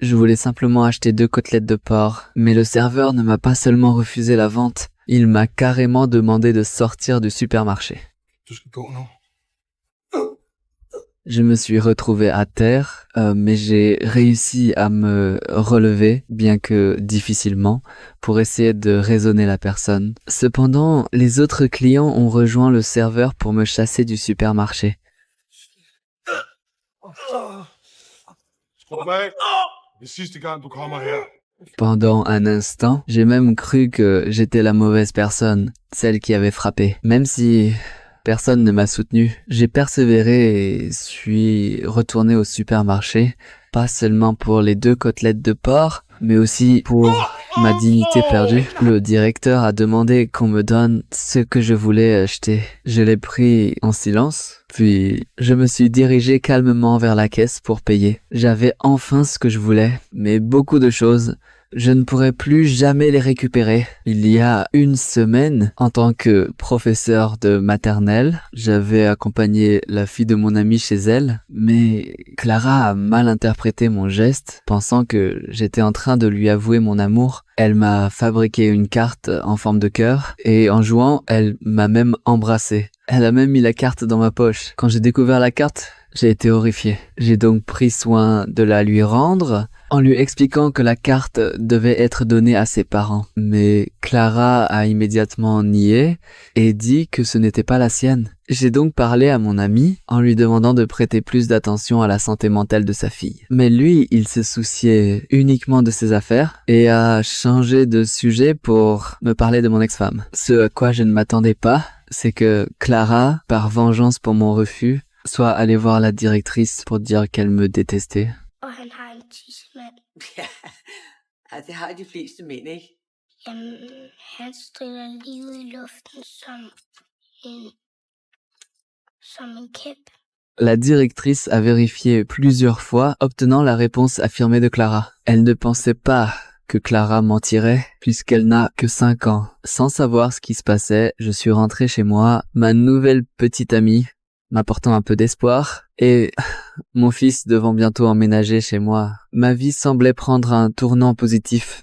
Je voulais simplement acheter 2 côtelettes de porc, mais le serveur ne m'a pas seulement refusé la vente, il m'a carrément demandé de sortir du supermarché. Je me suis retrouvé à terre, mais j'ai réussi à me relever, bien que difficilement, pour essayer de raisonner la personne. Cependant, les autres clients ont rejoint le serveur pour me chasser du supermarché. Pendant un instant, j'ai même cru que j'étais la mauvaise personne, celle qui avait frappé. Même si personne ne m'a soutenu, j'ai persévéré et suis retourné au supermarché, pas seulement pour les 2 côtelettes de porc, mais aussi pour ma dignité perdue. Le directeur a demandé qu'on me donne ce que je voulais acheter. Je l'ai pris en silence, puis je me suis dirigé calmement vers la caisse pour payer. J'avais enfin ce que je voulais, mais beaucoup de choses. Je ne pourrai plus jamais les récupérer. Il y a 1 semaine, en tant que professeur de maternelle, j'avais accompagné la fille de mon ami chez elle, mais Clara a mal interprété mon geste, pensant que j'étais en train de lui avouer mon amour. Elle m'a fabriqué une carte en forme de cœur, et en jouant, elle m'a même embrassé. Elle a même mis la carte dans ma poche. Quand j'ai découvert la carte, j'ai été horrifié. J'ai donc pris soin de la lui rendre, en lui expliquant que la carte devait être donnée à ses parents. Mais Clara a immédiatement nié et dit que ce n'était pas la sienne. J'ai donc parlé à mon ami en lui demandant de prêter plus d'attention à la santé mentale de sa fille. Mais lui, il se souciait uniquement de ses affaires et a changé de sujet pour me parler de mon ex-femme. Ce à quoi je ne m'attendais pas, c'est que Clara, par vengeance pour mon refus, soit allée voir la directrice pour dire qu'elle me détestait. Og han har en tissemand. Ja, det har de fleste mænd, ikke? Jamen, han strider livet i luften som en kæp. La directrice a vérifié plusieurs fois, obtenant la réponse affirmée de Clara. Elle ne pensait pas que Clara mentirait, puisqu'elle n'a que 5 ans. Sans savoir ce qui se passait, je suis rentré chez moi, ma nouvelle petite amie, m'apportant un peu d'espoir, et mon fils devant bientôt emménager chez moi. Ma vie semblait prendre un tournant positif.